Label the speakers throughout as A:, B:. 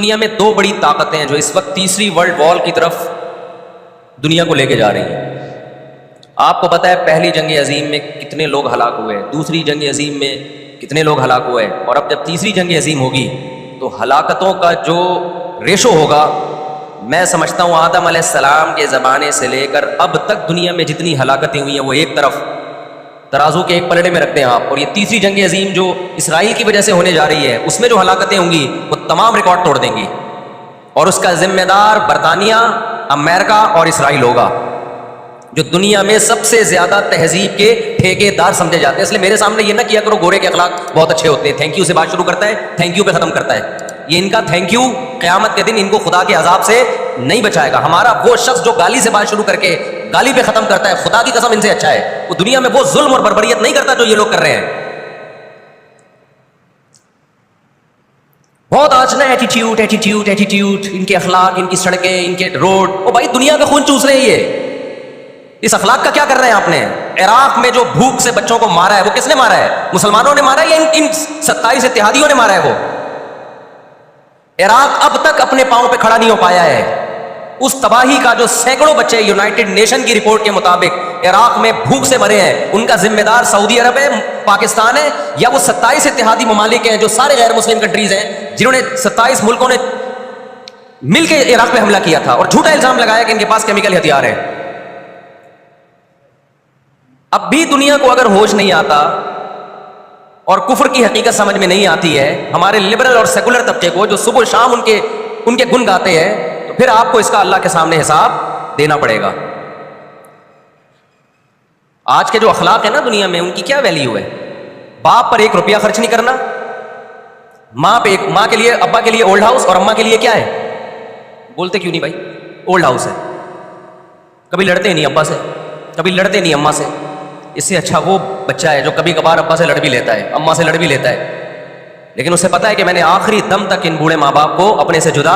A: دنیا میں دو بڑی طاقتیں ہیں جو اس وقت تیسری ورلڈ وار کی طرف دنیا کو لے کے جا رہی ہیں. آپ کو پتہ ہے پہلی جنگ عظیم میں کتنے لوگ ہلاک ہوئے, دوسری جنگ عظیم میں کتنے لوگ ہلاک ہوئے, اور اب جب تیسری جنگ عظیم ہوگی تو ہلاکتوں کا جو ریشو ہوگا, میں سمجھتا ہوں آدم علیہ السلام کے زمانے سے لے کر اب تک دنیا میں جتنی ہلاکتیں ہوئی ہیں وہ ایک طرف ترازو کے ایک پلڑے میں رکھتے ہیں آپ, اور یہ تیسری جنگ عظیم جو اسرائیل کی وجہ سے ہونے جا رہی ہے اس میں جو ہلاکتیں ہوں گی وہ تمام ریکارڈ توڑ دیں گی, اور اس کا ذمہ دار برطانیہ, امریکہ اور اسرائیل ہوگا, جو دنیا میں سب سے زیادہ تہذیب کے ٹھیکے دار سمجھے جاتے ہیں. اس لیے میرے سامنے یہ نہ کیا کرو گورے کے اخلاق بہت اچھے ہوتے ہیں, تھینک یو سے بات شروع کرتا ہے, تھینک یو پہ ختم کرتا ہے. یہ ان کا تھینک یو قیامت کے دن ان کو خدا کے عذاب سے نہیں بچائے گا. ہمارا وہ شخص جو گالی سے بات شروع کر کے گالی پہ ختم کرتا ہے, خدا کی قسم ان سے اچھا ہے. وہ دنیا میں وہ ظلم اور بربریت نہیں کرتا جو یہ لوگ کر رہے ہیں. بہت آج نا ایٹیٹیوڈ ایٹیٹیوڈ ایٹیٹیوڈ, ان کے اخلاق, ان کی سڑکیں, ان کے روڈ, وہ بھائی دنیا کا خون چوس رہے ہیں. یہ اس اخلاق کا کیا کر رہے ہیں آپ نے؟ عراق میں جو بھوک سے بچوں کو مارا ہے وہ کس نے مارا ہے؟ مسلمانوں نے مارا ہے یا ان 27 اتحادیوں نے مارا ہے؟ وہ عراق اب تک اپنے پاؤں پہ کھڑا نہیں ہو پایا ہے. اس تباہی کا جو سینکڑوں بچے یونائٹڈ نیشن کی رپورٹ کے مطابق عراق میں بھوک سے مرے ہیں, ان کا ذمہ دار سعودی عرب ہے, پاکستان ہے, یا وہ 27 اتحادی ممالک ہیں جو سارے غیر مسلم کنٹریز ہیں جنہوں نے 27 ملکوں نے مل کے عراق پہ حملہ کیا تھا اور جھوٹا الزام لگایا کہ ان کے پاس کیمیکل ہتھیار ہے. اب بھی دنیا کو اگر ہوش نہیں آتا اور کفر کی حقیقت سمجھ میں نہیں آتی ہے ہمارے لبرل اور سیکولر طبقے کو, جو صبح شام ان کے گن گاتے ہیں, تو پھر آپ کو اس کا اللہ کے سامنے حساب دینا پڑے گا. آج کے جو اخلاق ہیں نا دنیا میں, ان کی کیا ویلیو ہے؟ باپ پر 1 روپیہ خرچ نہیں کرنا, ماں کے لیے, ابا کے لیے اولڈ ہاؤس, اور اماں کے لیے کیا ہے؟ بولتے کیوں نہیں بھائی؟ اولڈ ہاؤس ہے. کبھی لڑتے نہیں ابا سے, کبھی لڑتے نہیں اماں سے. اس سے اچھا وہ بچہ ہے جو کبھی کبھار ابا سے لڑ بھی لیتا ہے, اماں سے لڑ بھی لیتا ہے, لیکن اسے پتا ہے کہ میں نے آخری دم تک ان بوڑھے ماں باپ کو اپنے سے جدا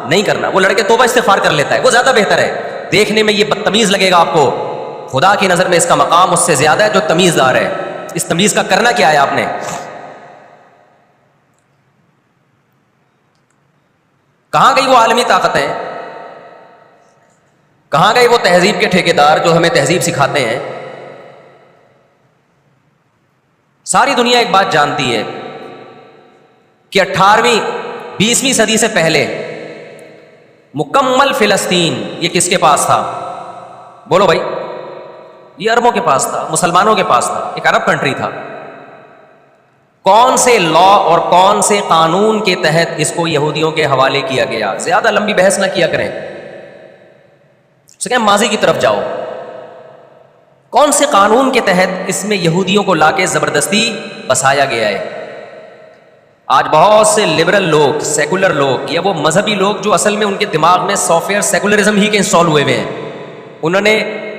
A: نہیں کرنا. وہ لڑکے توبہ استغفار کر لیتا ہے, وہ زیادہ بہتر ہے. دیکھنے میں یہ بدتمیز لگے گا آپ کو, خدا کی نظر میں اس کا مقام اس سے زیادہ ہے جو تمیز دار ہے. اس تمیز کا کرنا کیا ہے آپ نے؟ کہاں گئی وہ عالمی طاقتیں؟ کہاں گئے وہ تہذیب کے ٹھیکیدار جو ہمیں تہذیب سکھاتے ہیں؟ ساری دنیا ایک بات جانتی ہے کہ 18ویں 20ویں صدی سے پہلے مکمل فلسطین یہ کس کے پاس تھا؟ بولو بھائی. یہ عربوں کے پاس تھا, مسلمانوں کے پاس تھا, ایک عرب کنٹری تھا. کون سے لا اور کون سے قانون کے تحت اس کو یہودیوں کے حوالے کیا گیا؟ زیادہ لمبی بحث نہ کیا کریں, اسے کہیں ماضی کی طرف جاؤ. کون سے قانون کے تحت اس میں یہودیوں کو لا کے زبردستی بسایا گیا ہے؟ آج بہت سے لبرل لوگ, سیکولر لوگ, یا وہ مذہبی لوگ جو اصل میں ان کے دماغ میں سافٹ ویئر سیکولرزم ہی کے انسٹال ہوئے ہوئے ہیں, انہوں نے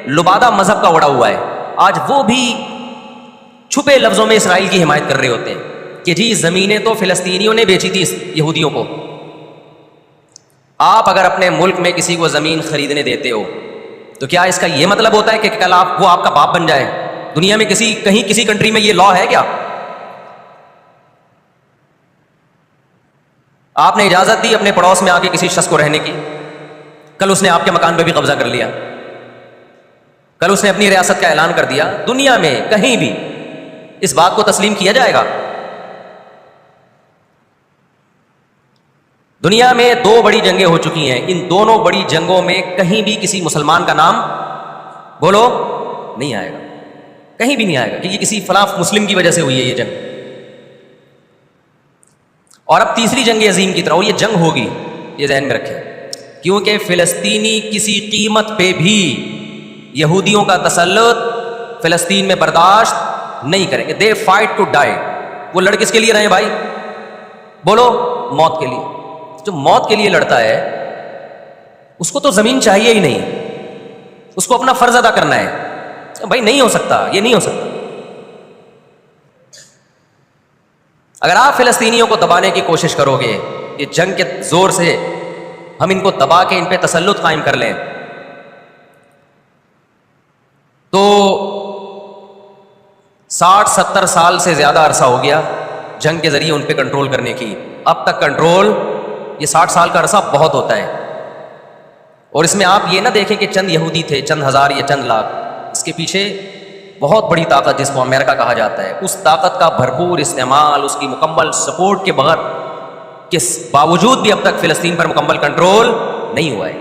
A: لبادہ مذہب کا اڑا ہوا ہے. آج وہ بھی چھپے لفظوں میں اسرائیل کی حمایت کر رہے ہوتے ہیں کہ جی زمینیں تو فلسطینیوں نے بیچی تھی یہودیوں کو. آپ اگر اپنے ملک میں کسی کو زمین خریدنے دیتے ہو تو کیا اس کا یہ مطلب ہوتا ہے کہ کل وہ آپ کا باپ بن جائے؟ دنیا میں کہیں کسی کنٹری میں یہ لا ہے کیا؟ آپ نے اجازت دی اپنے پڑوس میں آ کے کسی شخص کو رہنے کی, کل اس نے آپ کے مکان پہ بھی قبضہ کر لیا, کل اس نے اپنی ریاست کا اعلان کر دیا. دنیا میں کہیں بھی اس بات کو تسلیم کیا جائے گا؟ دنیا میں 2 بڑی جنگیں ہو چکی ہیں, ان دونوں بڑی جنگوں میں کہیں بھی کسی مسلمان کا نام بولو نہیں آئے گا, کہیں بھی نہیں آئے گا کہ یہ کسی فلاں مسلم کی وجہ سے ہوئی ہے یہ جنگ. اور اب تیسری جنگ عظیم کی طرح وہ یہ جنگ ہوگی, یہ ذہن میں رکھیں, کیونکہ فلسطینی کسی قیمت پہ بھی یہودیوں کا تسلط فلسطین میں برداشت نہیں کریں گے. They fight to die. وہ لڑ کس کے لیے رہے بھائی؟ بولو موت کے لیے. جو موت کے لیے لڑتا ہے اس کو تو زمین چاہیے ہی نہیں, اس کو اپنا فرض ادا کرنا ہے. بھائی نہیں ہو سکتا, یہ نہیں ہو سکتا. اگر آپ فلسطینیوں کو دبانے کی کوشش کرو گے, یہ جنگ کے زور سے ہم ان کو دبا کے ان پہ تسلط قائم کر لیں, تو 60-70 سال سے زیادہ عرصہ ہو گیا جنگ کے ذریعے ان پہ کنٹرول کرنے کی, اب تک کنٹرول یہ 60 سال کا عرصہ بہت ہوتا ہے. اور اس میں آپ یہ نہ دیکھیں کہ چند یہودی تھے، چند ہزار یا چند لاکھ. اس کے پیچھے بہت بڑی طاقت جس کو امریکہ کہا جاتا ہے، اس طاقت کا بھرپور استعمال، اس کی مکمل سپورٹ کے بغیر کے باوجود بھی اب تک فلسطین پر مکمل کنٹرول نہیں ہوا ہے.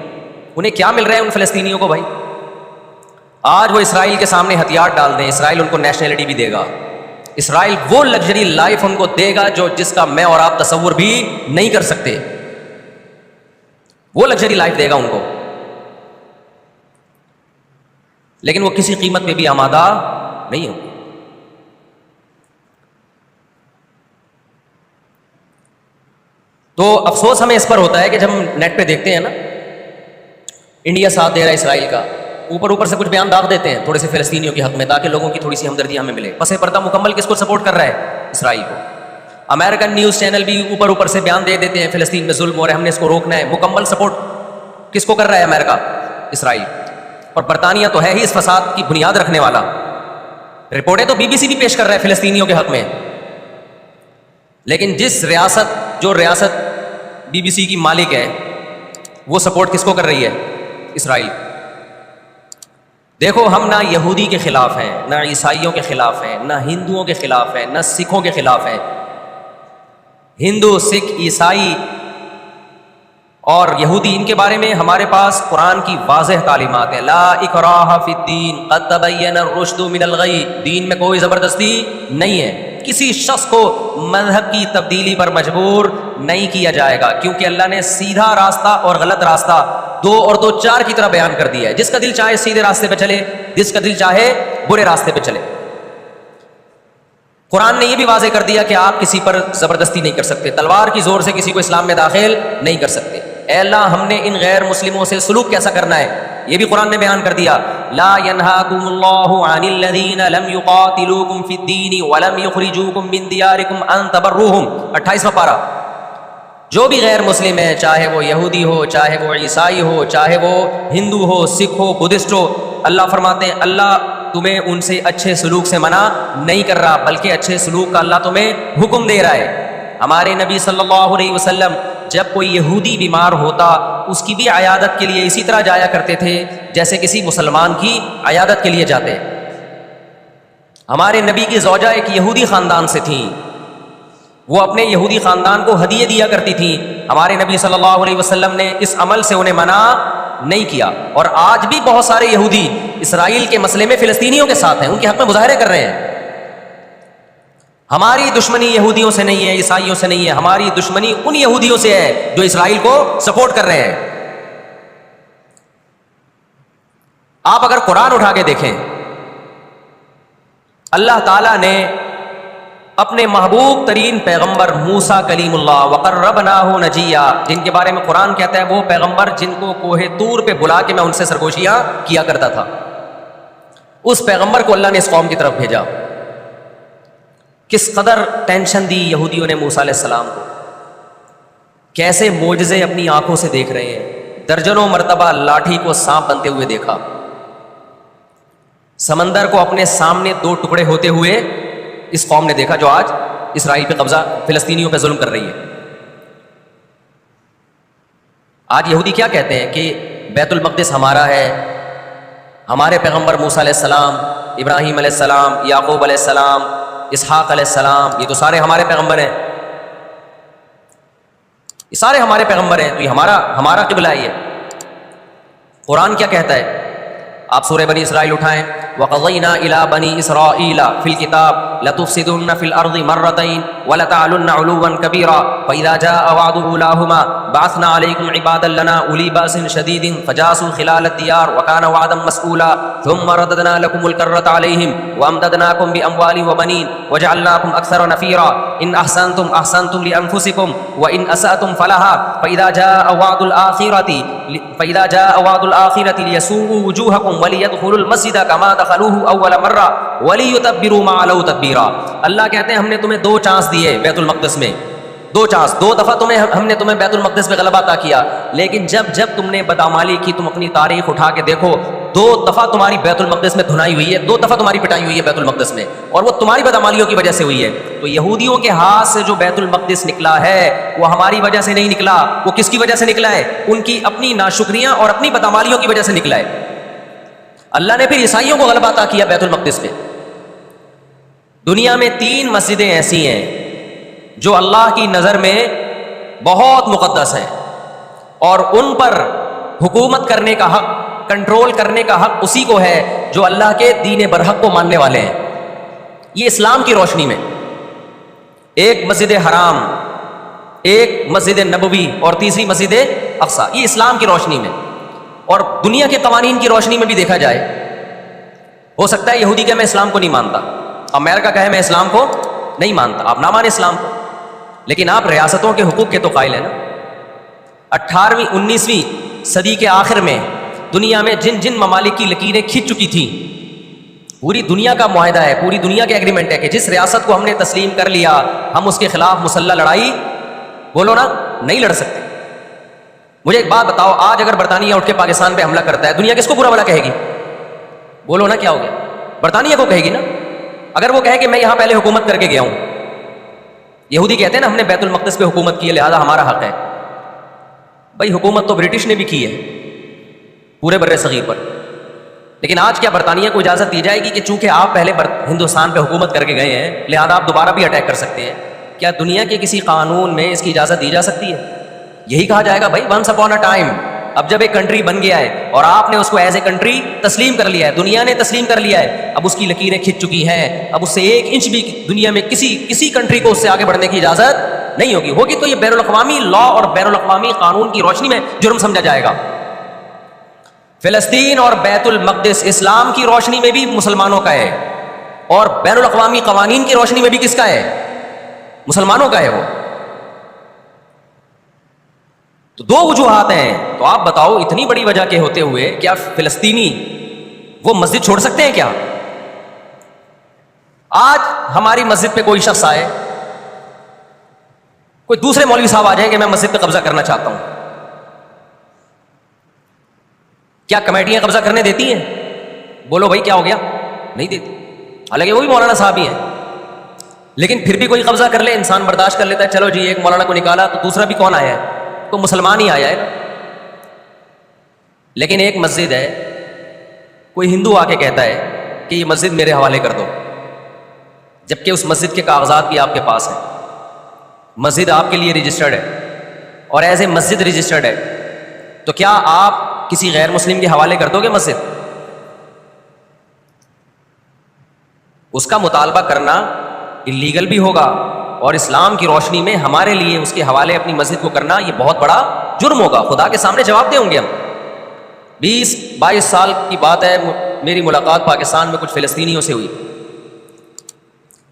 A: انہیں کیا مل رہا ہے ان فلسطینیوں کو بھائی؟ آج وہ اسرائیل کے سامنے ہتھیار ڈال دیں، اسرائیل ان کو نیشنلٹی بھی دے گا. اسرائیل وہ لگژری لائف ان کو دے گا جس کا میں اور آپ تصور بھی نہیں کر سکتے. وہ لگژری لائف دے گا ان کو، لیکن وہ کسی قیمت پہ بھی آمادہ نہیں ہو. تو افسوس ہمیں اس پر ہوتا ہے کہ جب ہم نیٹ پہ دیکھتے ہیں نا انڈیا ساتھ دے رہا ہے اسرائیل کا، اوپر سے کچھ بیان داغ دیتے ہیں تھوڑے سے فلسطینیوں کے حق میں تاکہ لوگوں کی تھوڑی سی ہمدردی ہمیں ملے. پس پردہ مکمل کس کو سپورٹ کر رہا ہے؟ اسرائیل کو. امریکن نیوز چینل بھی اوپر سے بیان دے دیتے ہیں فلسطین میں ظلم ہو رہا ہے، ہم نے اس کو روکنا ہے. مکمل سپورٹ کس کو کر رہا ہے؟ امریکہ، اسرائیل. اور برطانیہ تو ہے ہی اس فساد کی بنیاد رکھنے والا. رپورٹیں تو BBC بھی پیش کر رہا ہے فلسطینیوں کے حق میں، لیکن جو ریاست BBC کی مالک ہے وہ سپورٹ کس کو کر رہی ہے؟ اسرائیل. دیکھو ہم نہ یہودی کے خلاف ہیں، نہ عیسائیوں کے خلاف ہیں، نہ ہندوؤں کے خلاف ہیں، نہ سکھوں کے خلاف ہیں. ہندو، سکھ، عیسائی اور یہودی، ان کے بارے میں ہمارے پاس قرآن کی واضح تعلیمات ہیں. لا اکراہ فی الدین قد تبین الرشد من الغی. دین میں کوئی زبردستی نہیں ہے. کسی شخص کو مذہب کی تبدیلی پر مجبور نہیں کیا جائے گا، کیونکہ اللہ نے سیدھا راستہ اور غلط راستہ 2 اور 2 4 کی طرح بیان کر دیا ہے. جس کا دل چاہے سیدھے راستے پہ چلے، جس کا دل چاہے برے راستے پہ چلے. قرآن نے یہ بھی واضح کر دیا کہ آپ کسی پر زبردستی نہیں کر سکتے، تلوار کی زور سے کسی کو اسلام میں داخل نہیں کر سکتے. اے اللہ ہم نے ان غیر مسلموں سے سلوک کیسا کرنا ہے یہ بھی قرآن نے بیان کر دیا. لا ينهاكم الله عن الذين لم يقاتلوكم في الدين ولم يخرجوكم من دياركم ان تبروهم. 28واں پارہ. جو بھی غیر مسلم ہے، چاہے وہ یہودی ہو، چاہے وہ عیسائی ہو، چاہے وہ ہندو ہو، سکھ ہو، بدھسٹ ہو، اللہ فرماتے ہیں اللہ تمہیں ان سے اچھے سلوک سے منع نہیں کر رہا، بلکہ اچھے سلوک کا اللہ تمہیں حکم دے رہا ہے. ہمارے نبی صلی اللہ علیہ وسلم جب کوئی یہودی بیمار ہوتا اس کی بھی عیادت کے لیے اسی طرح جایا کرتے تھے جیسے کسی مسلمان کی عیادت کے لیے جاتے. ہمارے نبی کی زوجہ ایک یہودی خاندان سے تھیں، وہ اپنے یہودی خاندان کو ہدیے دیا کرتی تھیں. ہمارے نبی صلی اللہ علیہ وسلم نے اس عمل سے انہیں منع نہیں کیا. اور آج بھی بہت سارے یہودی اسرائیل کے مسئلے میں فلسطینیوں کے ساتھ ہیں، ان کے حق میں مظاہرے کر رہے ہیں. ہماری دشمنی یہودیوں سے نہیں ہے، عیسائیوں سے نہیں ہے، ہماری دشمنی ان یہودیوں سے ہے جو اسرائیل کو سپورٹ کر رہے ہیں. آپ اگر قرآن اٹھا کے دیکھیں، اللہ تعالیٰ نے اپنے محبوب ترین پیغمبر موسیٰ کلیم اللہ وقربناہ نجیہ، جن کے بارے میں قرآن کہتا ہے وہ پیغمبر جن کو کوہ طور پہ بلا کے میں ان سے سرگوشیاں کیا کرتا تھا، اس پیغمبر کو اللہ نے اس قوم کی طرف بھیجا. کس قدر ٹینشن دی یہودیوں نے موسیٰ علیہ السلام کو، کیسے معجزے اپنی آنکھوں سے دیکھ رہے ہیں. درجنوں مرتبہ لاٹھی کو سانپ بنتے ہوئے دیکھا، سمندر کو اپنے سامنے 2 ٹکڑے ہوتے ہوئے اس قوم نے دیکھا جو آج اسرائیل پہ قبضہ، فلسطینیوں پہ ظلم کر رہی ہے. آج یہودی کیا کہتے ہیں کہ بیت المقدس ہمارا ہے، ہمارے پیغمبر موسیٰ علیہ السلام، ابراہیم علیہ السلام، یعقوب علیہ السلام، اسحاق علیہ السلام، یہ تو سارے ہمارے پیغمبر ہیں، یہ سارے ہمارے پیغمبر ہیں، تو یہ ہمارا قبلہ ہے. یہ قرآن کیا کہتا ہے؟ آپ سورہ بنی اسرائیل اٹھائیں. وَقَضَيْنَا إِلَىٰ بَنِي إِسْرَائِيلَ فِي الْكِتَابِ لَتُفْسِدُنَّ فِي الْأَرْضِ مَرَّتَيْنِ وَلَتَعْلُنَّ عُلُوًّا كَبِيرًا فَإِذَا جَاءَ وَعْدُ أُولَاهُمَا بَعَثْنَا عَلَيْكُمْ عِبَادًا لَنَا أُولِي بَأْسٍ شَدِيدٍ فَجَاسُوا خِلَالَ الدِّيَارِ وَكَانَ وَعْدًا مَسْئُولًا ثُمَّ رَدَدْنَا لَكُمُ الْكَرَّةَ عَلَيْهِمْ وَأَمْدَدْنَاكُمْ بِأَمْوَالٍ وَبَنِينَ وَجَعَلْنَاكُمْ أَكْثَرَ نَفِيرًا إِنْ أَحْسَنْتُمْ أَحْسَنْتُمْ لِأَنفُسِكُمْ وَإِنْ أَسَأْتُمْ فَلَهَا فَإِذَا جَاءَ وَعْدُ الْآخِرَةِ لِيَسُوءُوا وُجُوهَكُمْ وَلِيَدْخُلُوا الْمَسْجِدَ كَمَا دَخَلُوهُ أَوَّلَ مَرَّةٍ وَلِيُتَبِّرُوا مَا عَلَوْا تَتْبِيرًا. اللہ کہتے ہیں ہم نے تمہیں 2 چانس دیے بیت المقدس میں، 2 چانس، 2 دفعہ ہم نے تمہیں بیت المقدس پہ غلبہ عطا کیا، لیکن جب تم نے بدعمالی کی، تم اپنی تاریخ اٹھا کے دیکھو، 2 دفعہ تمہاری بیت المقدس میں دھنائی ہوئی ہے، 2 دفعہ تمہاری پٹائی ہوئی ہے بیت المقدس میں، اور وہ تمہاری بدعمالیوں کی وجہ سے ہوئی ہے. تو یہودیوں کے ہاتھ سے جو بیت المقدس نکلا ہے وہ ہماری وجہ سے نہیں نکلا، وہ کس کی وجہ سے نکلا ہے؟ ان کی اپنی ناشکریاں اور اپنی بدعمالیوں کی وجہ سے نکلا ہے. اللہ نے پھر عیسائیوں کو غلبہ عطا کیا بیت المقدس پہ. دنیا میں 3 مسجدیں ایسی ہیں جو اللہ کی نظر میں بہت مقدس ہیں، اور ان پر حکومت کرنے کا حق، کنٹرول کرنے کا حق اسی کو ہے جو اللہ کے دین برحق کو ماننے والے ہیں. یہ اسلام کی روشنی میں ایک مسجد حرام، ایک مسجد نبوی اور تیسری مسجد اقصی، یہ اسلام کی روشنی میں. اور دنیا کے قوانین کی روشنی میں بھی دیکھا جائے، ہو سکتا ہے یہودی کہ میں اسلام کو نہیں مانتا، امریکہ کہے میں اسلام کو نہیں مانتا، آپ نہ مانیں اسلام کو، لیکن آپ ریاستوں کے حقوق کے تو قائل ہیں نا. 18ویں 19ویں صدی کے آخر میں دنیا میں جن جن ممالک کی لکیریں کھنچ چکی تھیں، پوری دنیا کا معاہدہ ہے، پوری دنیا کا ایگریمنٹ ہے کہ جس ریاست کو ہم نے تسلیم کر لیا ہم اس کے خلاف مسلح لڑائی، بولو نا، نہیں لڑ سکتے. مجھے ایک بات بتاؤ، آج اگر برطانیہ اٹھ کے پاکستان پہ حملہ کرتا ہے، دنیا کس کو برا بھلا کہے گی؟ بولو نا، کیا ہو گیا؟ برطانیہ کو کہے گی نا. اگر وہ کہے کہ میں یہاں پہلے حکومت کر کے گیا ہوں، یہودی کہتے ہیں نا ہم نے بیت المقدس پہ حکومت کی ہے لہذا ہمارا حق ہے. بھائی حکومت تو برٹش نے بھی کی ہے پورے بر صغیر پر، لیکن آج کیا برطانیہ کو اجازت دی جائے گی کہ چونکہ آپ پہلے ہندوستان پہ حکومت کر کے گئے ہیں لہذا آپ دوبارہ بھی اٹیک کر سکتے ہیں؟ کیا دنیا کے کسی قانون میں اس کی اجازت دی جا سکتی ہے؟ یہی کہا جائے گا بھائی ونس اپون اے ٹائم، اب جب ایک کنٹری بن گیا ہے اور آپ نے اس کو ایز اے کنٹری تسلیم کر لیا ہے، دنیا نے تسلیم کر لیا ہے، اب اس کی لکیریں کھنچ چکی ہیں، اب اس سے 1 انچ بھی دنیا میں کسی کنٹری کو اس سے آگے بڑھنے کی اجازت نہیں ہوگی تو یہ بین الاقوامی لا اور بین الاقوامی قانون کی روشنی میں جرم سمجھا جائے گا. فلسطین اور بیت المقدس اسلام کی روشنی میں بھی مسلمانوں کا ہے، اور بین الاقوامی قوانین کی روشنی میں بھی کس کا ہے؟ مسلمانوں کا ہے. وہ تو 2 وجوہات ہیں. تو آپ بتاؤ اتنی بڑی وجہ کے ہوتے ہوئے کیا فلسطینی وہ مسجد چھوڑ سکتے ہیں کیا؟ آج ہماری مسجد پہ کوئی شخص آئے، کوئی دوسرے مولوی صاحب آ جائیں کہ میں مسجد پہ قبضہ کرنا چاہتا ہوں، کیا کمیٹیاں قبضہ کرنے دیتی ہیں؟ بولو بھائی کیا ہو گیا؟ نہیں دیتی. حالانکہ وہ بھی مولانا صاحب ہی ہیں، لیکن پھر بھی کوئی قبضہ کر لے انسان برداشت کر لیتا ہے. چلو جی ایک مولانا کو نکالا تو دوسرا بھی کون آیا ہے؟ تو مسلمان ہی آیا ہے. لیکن ایک مسجد ہے، کوئی ہندو آ کے کہتا ہے کہ یہ مسجد میرے حوالے کر دو، جبکہ اس مسجد کے کاغذات بھی آپ کے پاس ہیں، مسجد آپ کے لیے رجسٹرڈ ہے اور ایز اے مسجد رجسٹرڈ ہے، تو کیا آپ کسی غیر مسلم کے حوالے کر دو گے مسجد؟ اس کا مطالبہ کرنا اللیگل بھی ہوگا، اور اسلام کی روشنی میں ہمارے لیے اس کے حوالے اپنی مسجد کو کرنا یہ بہت بڑا جرم ہوگا. خدا کے سامنے جواب دیں ہوں گے ہم. 20-22 سال کی بات ہے، میری ملاقات پاکستان میں کچھ فلسطینیوں سے ہوئی.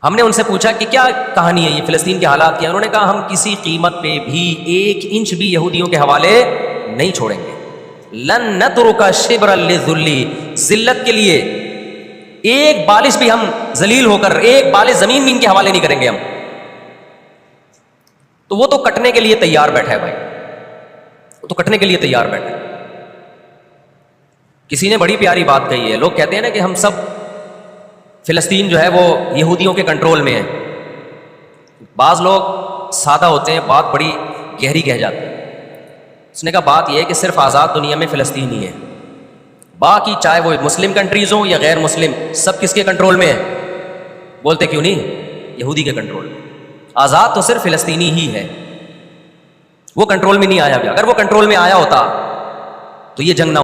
A: ہم نے ان سے پوچھا کہ کیا کہانی ہے یہ فلسطین کے حالات کی؟ انہوں نے کہا ہم کسی قیمت پہ بھی 1 انچ بھی یہودیوں کے حوالے نہیں چھوڑیں گے. لن نترک شبرا للذل، ذلت کے لیے 1 بالش بھی ہم ذلیل ہو کر 1 بالش زمین بھی ان کے حوالے نہیں کریں گے ہم. تو وہ تو کٹنے کے لیے تیار بیٹھا ہے بھائی، وہ تو کٹنے کے لیے تیار بیٹھا ہے. کسی نے بڑی پیاری بات کہی ہے، لوگ کہتے ہیں نا کہ ہم سب فلسطین جو ہے وہ یہودیوں کے کنٹرول میں ہے. بعض لوگ سادہ ہوتے ہیں، بات بڑی گہری کہہ جاتے ہیں. اس نے کہا بات یہ ہے کہ صرف آزاد دنیا میں فلسطین ہی ہے، باقی چاہے وہ مسلم کنٹریز ہوں یا غیر مسلم سب کس کے کنٹرول میں ہے؟ بولتے کیوں نہیں؟ یہودی کے کنٹرول میں. آزاد تو صرف فلسطینی ہی ہے، وہ کنٹرول میں نہیں آیا. اگر وہ کنٹرول میں آیا ہوتا تو یہ جنگ نہ